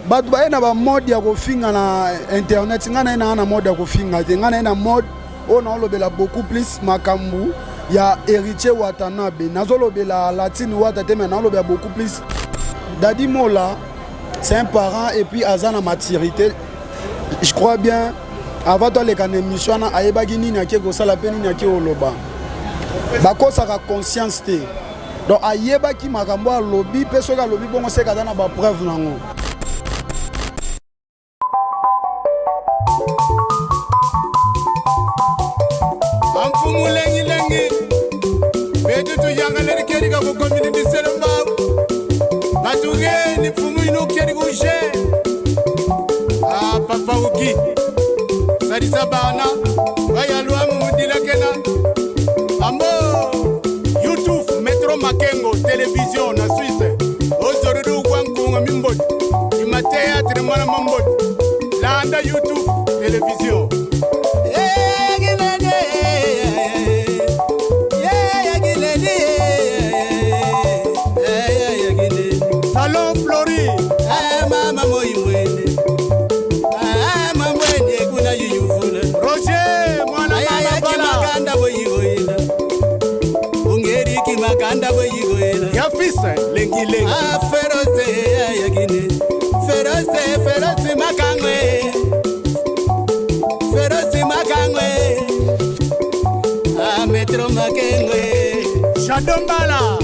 Batu ba na ba mode ya kofinga na internet ngana na mode ya kofinga te ngana na mode on a lobela beaucoup plus makambu ya héritier Watanabe nazo lobela latine wata te mais na lobela beaucoup plus Daddy Mola c'est un parent et puis azana maturité je crois bien avant toi les cannes émission na ayebaki nini ake ko sala pe nini ake oloba bakosa ka conscience te donc ayebaki makambo a lobby pe soka lobby bongo se ka na ba preuve nango. Lengi betu tu yanga leri keri ka ko community selamba batuge ni fumu ino keri ko je papa uki sari sabana baya lwa mudila kena ambo YouTube Metro Makengo télévision na Suisse ozorudu kwankunga mimbot imatea tremana mambot landa YouTube télévision. Salon Flori, mama moimwene, mamwene kuna yuyufuna. Roger, mwana mama kimakanda boyigoyela. Ungeri kimakanda boyigoyela. Yafisa lengi lengi. Feroze yagine, feroze makangwe, feroze makangwe. Metro Makengwe, Chadombala.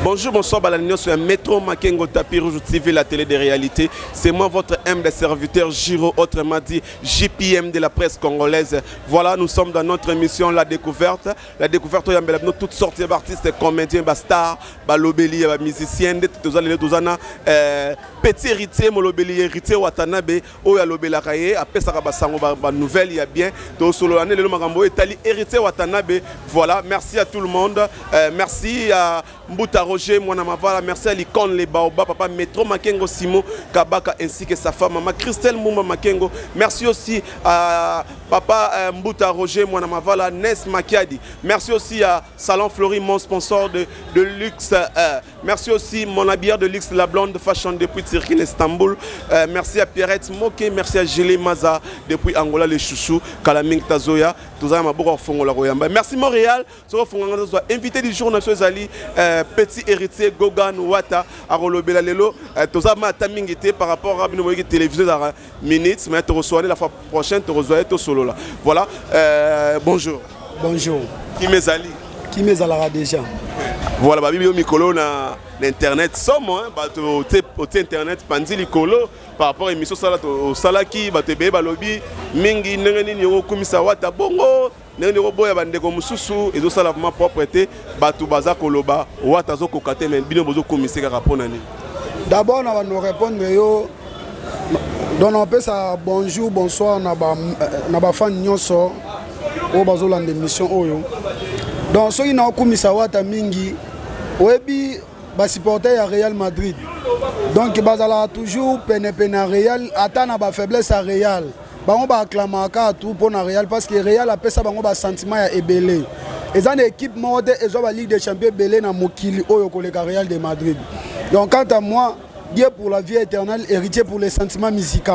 Bonjour, bonsoir, Balanignon sur un Métro Makengo Tapis Rouge TV, la télé des réalités. C'est moi, votre humble serviteur Giro, autrement dit JPM de la presse congolaise. Voilà, nous sommes dans notre émission La Découverte. La Découverte, il y a toutes sortes d'artistes, comédiens, stars, lobeli, musiciens, petit héritier, lobeli, héritier Watanabe, Oya Lobela Kaye, après ça, nouvelle, il y a bien. Solo année, le Magambo, héritier Watanabe. Voilà, merci à tout le monde. Merci à Mbuta Roger, Mwanamavala, merci à l'icône Les Baobab, papa Métro Makengo Simo Kabaka ainsi que sa femme, maman Christelle Mouma Makengo. Merci aussi à papa Mbuta Roger, Mwanamavala, Nes Makiadi. Merci aussi à Salon Flori, mon sponsor de luxe. Merci aussi mon habilleur de luxe, la blonde fashion depuis Turquie, Istanbul. Merci à Pierrette Moké, merci à Gélé Maza depuis Angola, les chouchous, Kalaming Tazoya, tout ça, merci Montréal, invité du jour, Zali, petit héritier Gogan Wata à Rolobela Lelo, tout ça, par rapport à la télévision dans minutes, mais tu reçois la fois prochaine, tu reçois tout solo là. Voilà, bonjour. Bonjour. Qui m'est Ali? Qui m'est Alara déjà? Voilà, Babi Mikolo na l'internet somme au internet pandi likolo par rapport à l'émission au salaki batebe balobi mingi nengeni ni komisa wata bongo nengeni boya bandeko mususu ezo sala vraiment propreté batu baza koloba wata zo kokate mais bino bozo komisa ka rapona ni. D'abord on va nous répondre yo donc on peut ça bonjour bonsoir na ba fan nyonso o bazo la émission oyo. Donc ceux qui n'ont komisa wata mingi oyebi ba supporter à Real Madrid. Donc bazala toujours pene Real atana ba faiblesse à Real. Bango ba acclamaka tout pour na Real parce que Real a pesa bango ba sentiment ya ebele. Ils ont une équipe mode et ils ont la Ligue des Champions belé na mokili oyo koleka Real de Madrid. Donc quant à moi, Dieu pour la vie éternelle, héritier pour les sentiments musicaux.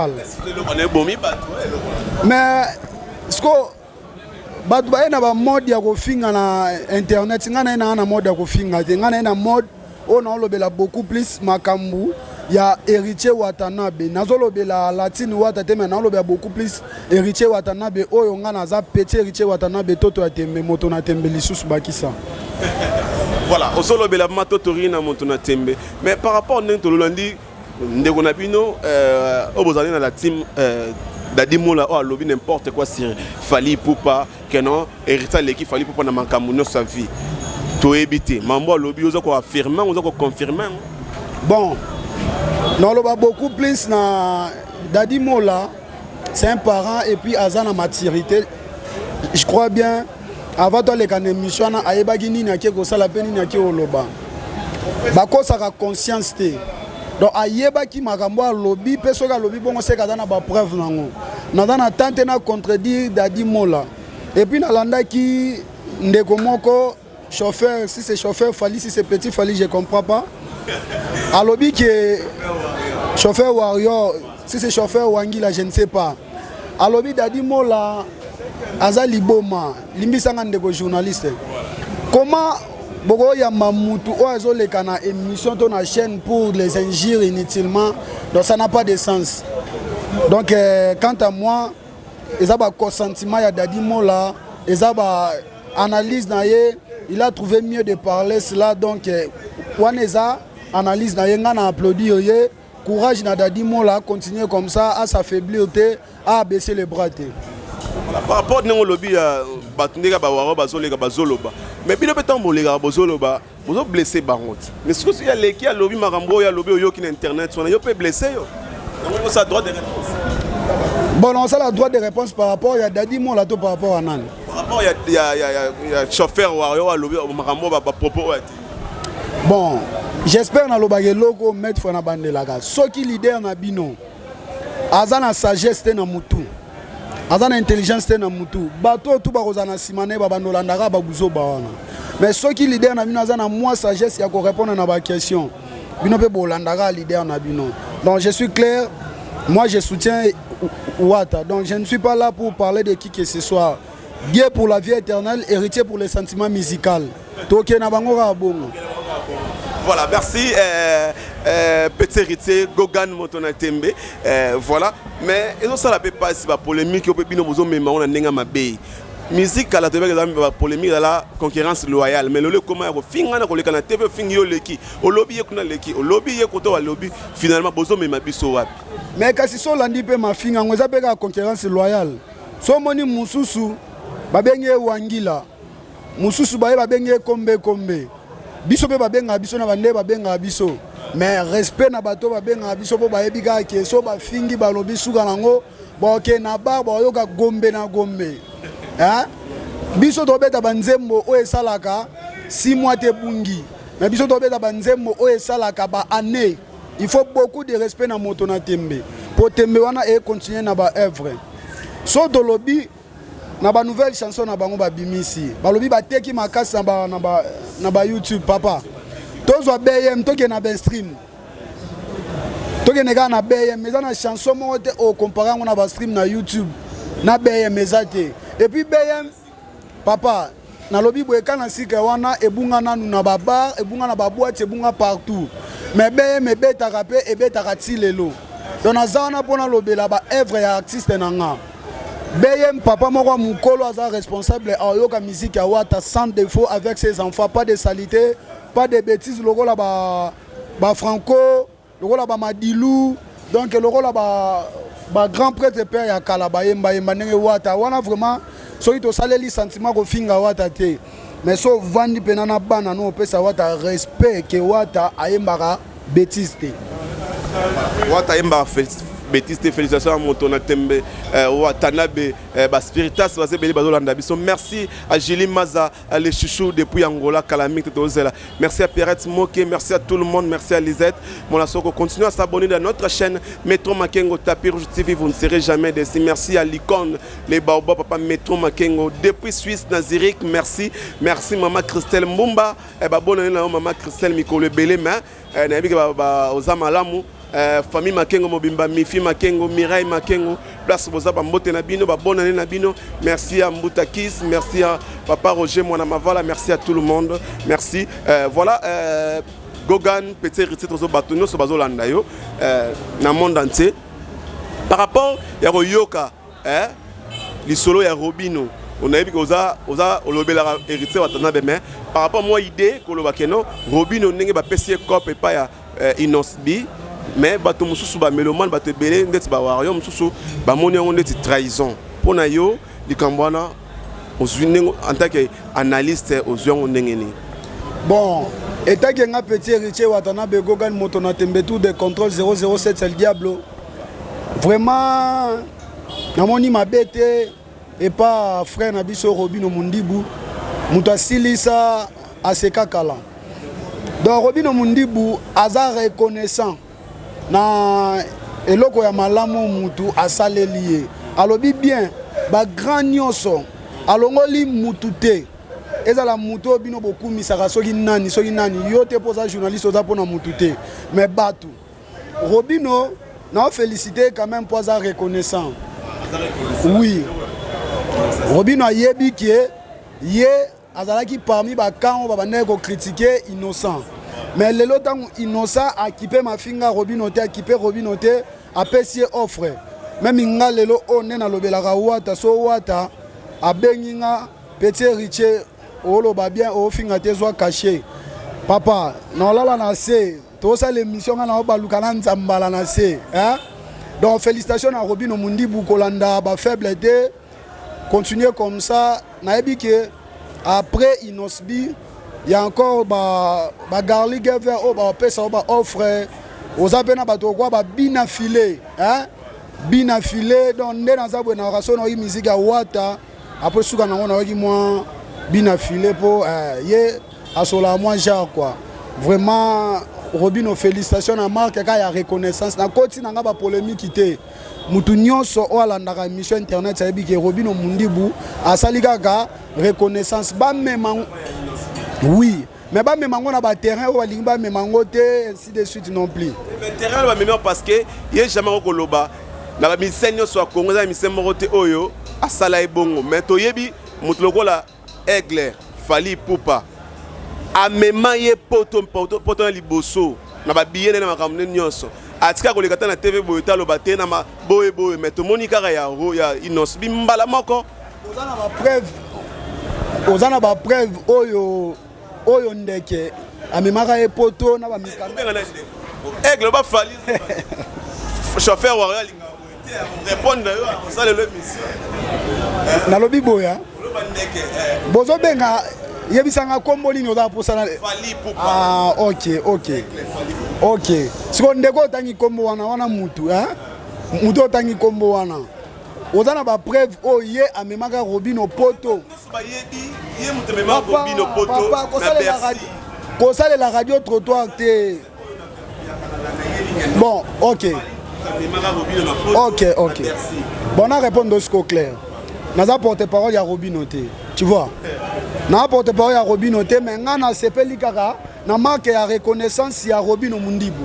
Mais ce que batu ba na ba mode ya kofinga na internet ngana na mode ya kofinga te ngana na mode on a lobela beaucoup plus makambu ya héritier Watanabe nazo lobela latine wata te mais na lobela beaucoup plus héritier Watanabe oyo ngana za petit héritier Watanabe toto ya tembe moto na tembe lisusu bakisa. Voilà, au solo bela matotori na moto na tembe mais par rapport à Nento Lolandi ndeko na bino obozali na la team Daddy Mola a lobby n'importe quoi sur Fali Poupa, que non, héritier l'équipe Fali Poupa n'a manqué mon sa vie. Tout éviter. Mambo lobby aux quoi affirmer, aux quoi confirmer. Bon, non le beaucoup plus na Daddy Mola, c'est un parent et puis azana maturité. Je crois bien avant toi les cannes émission na ayebaki nini ake ko sala pe nini ake oloba. Bakosa ka conscience te. Donc ayebaki makambo a lobby pesoka lobby bongo se kadana ba preuve nango na tante na contredire Daddy Mola et puis na landa ki ndeko moko chauffeur si c'est chauffeur Fali si c'est petit Fali je comprends pas a lobby que Chauffeur Warrior, si c'est chauffeur Wangila, je ne sais pas. Alobi Dadi Mola, Aza Liboma, Limbisanga ndeko journaliste. Comment Bogo ya Mamoutou, Oazo le kana émission ton la chaîne pour les injures inutilement, donc ça n'a pas de sens. Donc quant à moi, ils ont un consentiment ya Dadi Mola, ils ont analyse naie, il a trouvé mieux de parler cela donc Waneza analyse naie ngana applaudir ye. Courage na Dadi Mola, continuer comme ça, à s'affaiblir, à baisser les bras. Par rapport à nos lobby, mais bien le temps où les gars vous blessé baronte. Mais ce qu'il y a les qui a lobby marambo, il y a lobby qui internet, on peut blesser. On a droit de réponse. Bon, on a la droit de réponse par rapport à Dadi Mola par rapport à Nan. Par rapport il y a chauffeur ou lobby marambo propos. Bon, j'espère que le logo mettre na bande la gaz. Ce qui leader na bino, azana sagesse na mutu, azana intelligence na mutu. Bato tout ba kozana simane ba bandolandaka ba buzo ba wana. Mais ce qui leader na bino azana moi sagesse ya ko répondre na ba question. Bino pe bolandaka leader na bino. Donc je suis clair, moi je soutiens Ouattara. Donc je ne suis pas là pour parler de qui que ce soit. Dieu pour la vie éternelle, héritier pour les sentiments musicaux. Toké na bango ka bongo. Voilà, merci petit héritier Gogan Motonatembe. Voilà, mais et ça la peut pas si la polémique au pépino bozo mais on a nenga mabé. Musique à la télé la polémique la concurrence loyale mais le comment ya ko finga na ko le kana TV fingi yo leki au lobby ye kuna leki au lobby ye koto wa lobby finalement bozo mais mabiso wapi. Mais kasi so landi pe mafinga ngoza pe ka concurrence loyale. So moni mususu babenge wangila. Mususu baye babenge kombe. Biso pe babenga biso na bande babenga biso mais respect na bato babenga biso po bayebi ka ke so ba fingi balobi suka nango ba ke na ba ba yoka gombe na gombe hein biso to beta banzembo o esalaka 6 mois te bungi mais biso to beta banzembo o esalaka ba année. Il faut beaucoup de respect na moto na tembe pour tembe wana et continuer na ba œuvre so do lobby na ba nouvelle chanson na bango ba bimisi balobi ba teki makasi na ba YouTube papa tozwa BM toke na ben stream toke nega na BM mais na chanson mo te o comparer na ba stream na YouTube na BM ezate et puis BM papa na lobi boye kana sika wana ebunga nanu na ba bar ebunga na ba boîte ebunga partout mais BM ebetaka pe ebetaka tilelo donc azana pona lobela ba œuvre ya artiste nanga BM papa moko mukolo aza responsable à yoka musique à Ouattara sans défaut avec ses enfants, pas de saleté, pas de bêtises, le rôle là ba Franco, le rôle là ba Madilou, donc le rôle là ba grand prêtre père ya Kalabaye Mbayemba ndenge Ouattara wana vraiment so ito saleli sentiment ko finga Ouattara te mais so vandi penana bana no pesa Ouattara respect que Ouattara ayembaka bêtise te Ouattara ayembaka bêtise, félicitations à Motona Tembe, Watanabe, Spiritas, merci à Julie Maza, les chouchous depuis Angola, Calamite, merci à Pierrette Moké, merci à tout le monde, merci à Lisette. Mon Soko, continuez à s'abonner à notre chaîne Métro Makengo Tapis Rouge TV, vous ne serez jamais déçus. Merci à l'icône, les Baobab, papa Métro Makengo, depuis Suisse, Nazirik, merci. Merci Maman Christelle Mumba, bonne année Maman Christelle Mikolo Belé, mais Ozamalamu. Famille Makengo Mobimba, Mifi Makengo, Mirai Makengo, place Bozaba Mbote Nabino, bonne année Nabino. Merci à Mboutakis, merci à Papa Roger Mwanamavala, merci à tout le monde. Merci. Voilà, Gogan, petit héritier de Batonio, sur Bazolandayo, dans le monde entier. Par rapport à Yoka, les solos à Robino, on a vu que Oza, Olobela héritier Watanabe, mais par rapport à moi, idée, Kolobakeno, Robino n'est pas PC Cop et pas Inosbi. Mais bato mususu ba meloman bato belé ndeti ba wario mususu ba moni on ndeti trahison pona yo likambwana ozwinengo en tant que analyste ozwingo ndengeni bon état que nga petit héritier Watanabe Gogan Motonatembe tout de contrôle 007 c'est le diablo vraiment na moni mabete et pas frère na biso Robino Mundibu muto asilisa aseka kala donc Robino Mundibu aza reconnaissant na eloko ya malamu mutu asaleli alobi bien ba grand nyonso alongoli mutu te ezala mutu bino bokumisaka soki nani yo te poza journaliste oza pona mutu te mais batu Robino, non félicité quand même pour sa reconnaissance. Oui. Robino a yebi qui est azalaki parmi ba quand on va critiquer innocent. Mais le temps innocent a équipé ma finga Robino a équipé Robino a payé offre. Même inga lelo on na lobelaka wata so wata a benginga petit riche olo ba bien o finga te zo caché. Papa, non là na se tout ça l'émission na ba lukana nzambala na se, hein? Donc félicitations à Robino Mundi Bukolanda ba faible été. Continuer comme ça, naebi que après Inosbi, il y a encore ba garlic vert au ba pesa ba offre aux apena ba to quoi ba bina filé, hein? Bina filé donc ndé na za bona raso no musique a wata après suka na ngona waki moi bina filé pour ye asola moi genre quoi. Vraiment Robino félicitations à marque ka ya reconnaissance na koti na ba polémique ité. Mutu nyonso o alandaka émission internet ça bi ke Robino Mundibu asali kaka reconnaissance ba même oui mais ba même ngona ba terrain o balingi ba même ngote ainsi de suite non plus le terrain ba même parce que ye jamais ko loba na ba misenyo so Congo za misemmo rote oyo asala ebongo mais to yebi mutu lokola Aigle Fali Poupa amema ye poto na liboso na ba biyene na makamne nyonso atika ko lekata na TV boyota lo baté na ma boye mais to monika ya Inos bimbala moko ozana ba preuve oyo ndeke amemaka ye poto na ba mikanda Aigle ba Fali chauffeur wa linga répondre ça le mission na lobi boya bozo benga yebisanga kombo nini oza posana Fali Poupa. Ah ok siko ndeko tangi kombo wana mutu hein mutu tangi kombo wana ozana ba preuve o ye amemaka Robino poto ye mutu amemaka Robino poto na Bercy la radio trottoir te bon ok bon on a répondu au score clair naza porte-parole ya Robino te tu vois na porte-parole ya Robino te mais ngana sepeli kaka na marque ya reconnaissance ya Robino Mundibu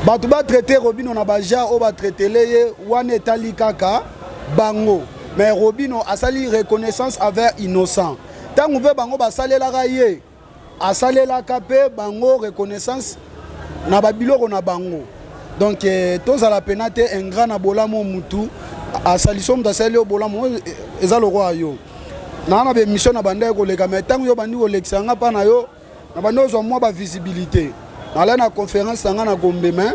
batu ba traiter Robino na baja o ba traiter leye wana etali kaka bango mais Robino asali reconnaissance avec innocent tango ve bango basalela ka ye asalela kape bango reconnaissance na babiloko na bango donc tous à la penate un grand na bolamo mutu asaliso mtasali o bolamo eza lo roi yo na be mission na banda ko leka mais tango yo bandi ko leksanga pa na yo na bando zo moi ba visibilité na la na conférence nga na Gombe mais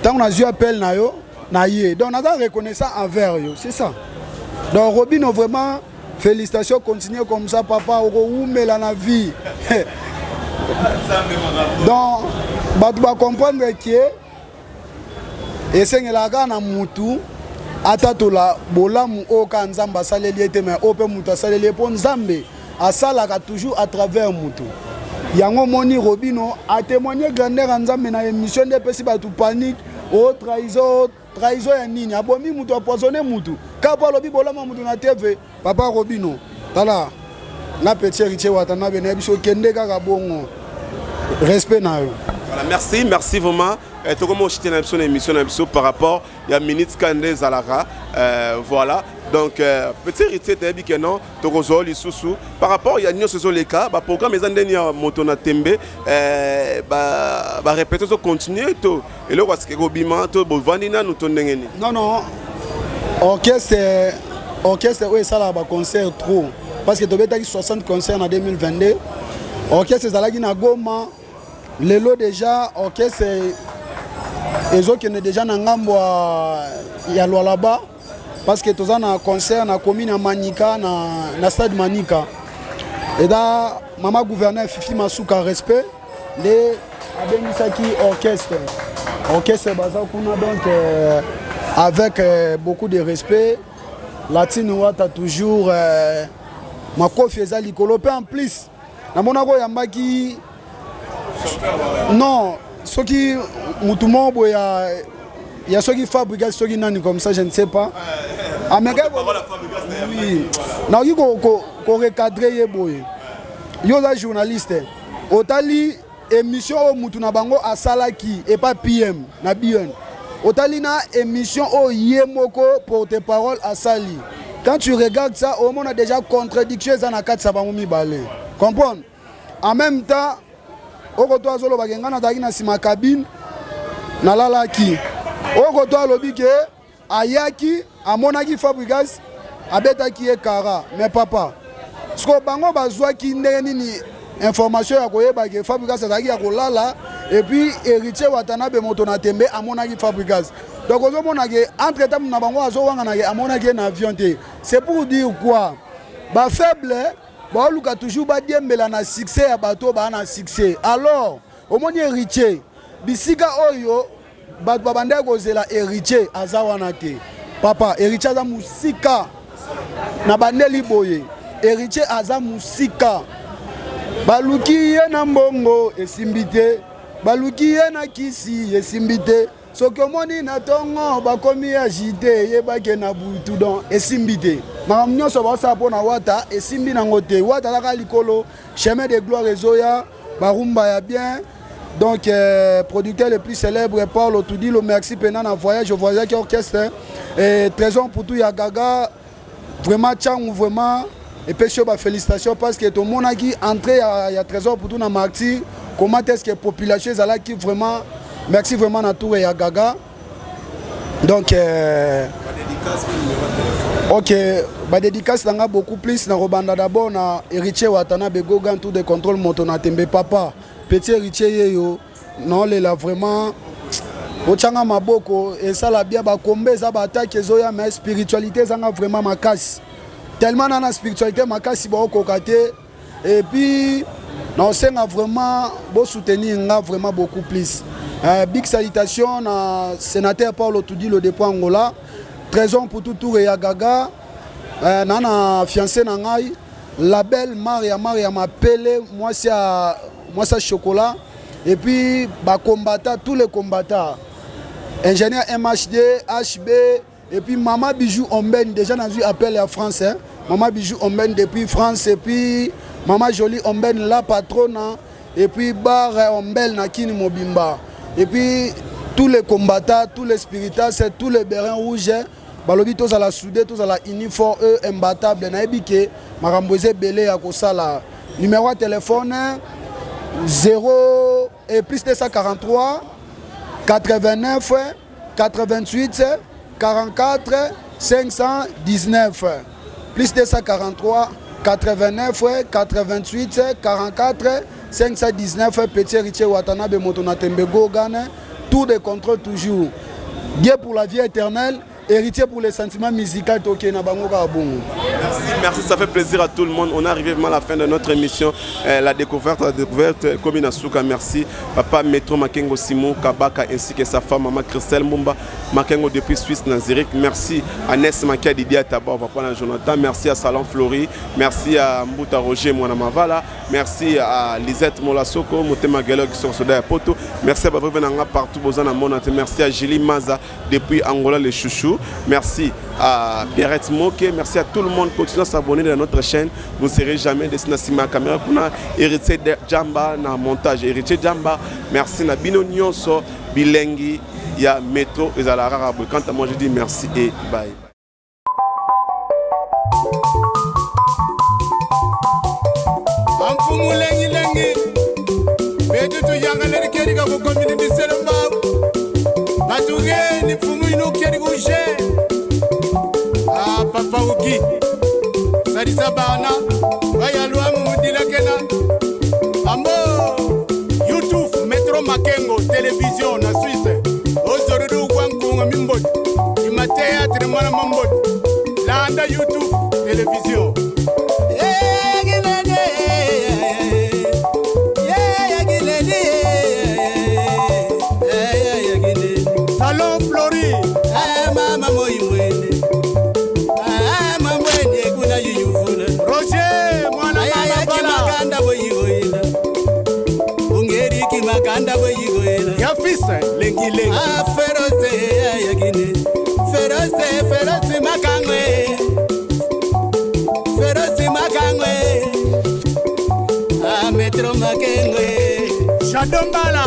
tango na eu appel na yo na ye donc na reconnaissant envers yo c'est ça donc Robino vraiment félicitations continuez comme ça papa oko umela na vie donc batu ba comprendre que esengelaka na mutu atatola bolamu oka nzamba saleli ete mais ope mutu asaleli po nzambe asalaka toujours à travers mutu yango moni Robino a témoigné grandeur ya nzambe na émission de pesi batu panique o trahison ya nini abomi mutu apoisonné mutu kapa lobi bolamu mutu na TV papa Robino tala na petit héritier watana bena biso kende kaka bongo respect na yo. Voilà, merci vraiment. Tout comme on chite une émission par rapport à la minute Kandé Zalara. Voilà. Donc, petit héritier de que non, Togozo, Lissousou. Par rapport à Yannick ce sont les cas, le programme est en dernier Motona Tembe. Répéter, continuer. Et là, parce que Robima, Vandina, nous tournons. Non. Orchestre, oui, ça là, concert trop. Parce que tu as 60 concerts en 2022. Orchestre, ça là, il y a Goma. Les lots déjà, orchestre. Les autres qui sont déjà dans Ngambo ya là-bas parce que tous un concert na commune à Manika na stade Manika et là maman gouverneur Fifi Masuka respect les Abenisaki orchestre baza kuna donc avec beaucoup de respect Latine Wata toujours ma confiance à likolo en plus na monako yambaki non ce qui mutumo boya ya ce qui fabrique ce qui nani comme ça je ne sais pas amega oui na yiko ko recadrer ye boye yo la journaliste otali émission au mutu na bango asalaki et pas PM na bien. Otalina émission au yemoko porte-parole asali. Quand tu regardes ça, au monde a déjà contradiction ça na 4 sabango balé. Comprendre? En même temps, au to azolo bagenga na daki na sima cabine na lalaki. Au to alobi ke ayaki amonaki Fabregas abetaki e kara mais papa. Sko bango bazwa ki ndenge nini information ya koyeba ke Fabregas azaki ya kolala et puis héritier Watanabe moto na tembe amonaki Fabregas. Donc ozomona ke entre temps na bango azowanga na ke amonaki na avion te. C'est pour dire quoi? Ba faible ba luka toujours ba diembela na succès ya bato ba na succès. Alors omoni héritier bisika oyo ba babande kozela héritier azawana te. Papa héritier za musika na bandeli boye. Héritier aza musika. Baluki ye na mbongo esimbite. Baluki ye na kisi esimbite. Soki omoni na tongo bakomi agité yebake na butu don esimbite. Makambo nyonso baosala mpo na wata esimbi nango te. Wata azaka likolo chemin de gloire ezoya barumba ya bien. Donc producteur le plus célèbre Paul Otudilo merci pendant un voyage au voyage orchestre et trésor pour tout ya Gaga vraiment tchang vraiment et puis félicitations parce que tout le monde a qui entré à trésor pour tout na martyr comment est-ce que la population est là qui vraiment merci vraiment à tout et à Gaga donc ok ba dédicace nanga beaucoup plus na robanda d'abord na héritier Watanabe Gogan tout de contrôle motona tembe papa petit héritier yo non les là vraiment ochanga maboko et ça la bien ba kombe za ba attaque zoya mais spiritualité zanga vraiment makasi tellement na spiritualité makasi ba kokate et puis non c'est vraiment beau soutenir nga vraiment beaucoup plus big salutation na sénateur Paul Otudilo de Angola trésor pour tout tour et Gaga nana fiancé na ngai la belle Maria m'appelle moi c'est chocolat et puis bah combattant tous les combattants ingénieur MHD HB et puis maman Bijou Omben déjà dans un appel à France hein? Maman Bijou Omben depuis France et puis maman Jolie Omben la patronne et puis bar Omben na Kini Mobimba et puis tous les combattants tous les spiritas c'est tous les bérins rouges balobi tous à la soudé tous à la uniforme eux imbattables na ebike makamboze belé ya kosala numéro de téléphone 0 et plus 243 89 88 44 519 plus 243 89 88 44 519 petit héritier Watanabe Motona Tembe Gogan tour de contrôle toujours Dieu pour la vie éternelle héritier pour les sentiments musicaux Toké na bango ka bongo. Merci, ça fait plaisir à tout le monde. On est arrivé vraiment à la fin de notre émission. La découverte, Komi Nasuka, merci. Papa Metro Makengo Simon Kabaka ainsi que sa femme, maman Christelle Mumba Makengo depuis Suisse, Naziric. Merci à Ness Makia Didier Tabar, papa Jonathan. Merci à Salon Flori. Merci à Mbouta Roger Mwanamavala. Merci à Lisette Molasoko, Motema Gelog sur Soda Poto. Merci à Babu Venanga partout, Bozana Monate. Merci à Julie Maza depuis Angola, les chouchous. Merci à Pierrette Moke. Merci à tout le monde. Continuez à s'abonner à notre chaîne. Vous ne serez jamais destiné à la caméra pour héritier Djamba dans le montage. Héritier Djamba, merci à Bino Nyonso, Bilengi, il y a Métro et Zalara. Quant à moi, je dis merci et bye. Papa Uki Sarisa Bana Vayalwa Mumudila Kena Ambo YouTube Metro Makengo Télévision na Suisse Ozorudu Wankunga Mimbod Ima Théâtre Mwana Mambod Landa YouTube Télévision Salon Flori Mama Moimwene Roger, mwana Maganda boyigoyela. Ungeriki Maganda boyigoyela. Ya fisa lengi lengi. Ah feroze yagine. Feroze makangwe. Feroze makangwe. Ah Metro Makengwe. Shadombala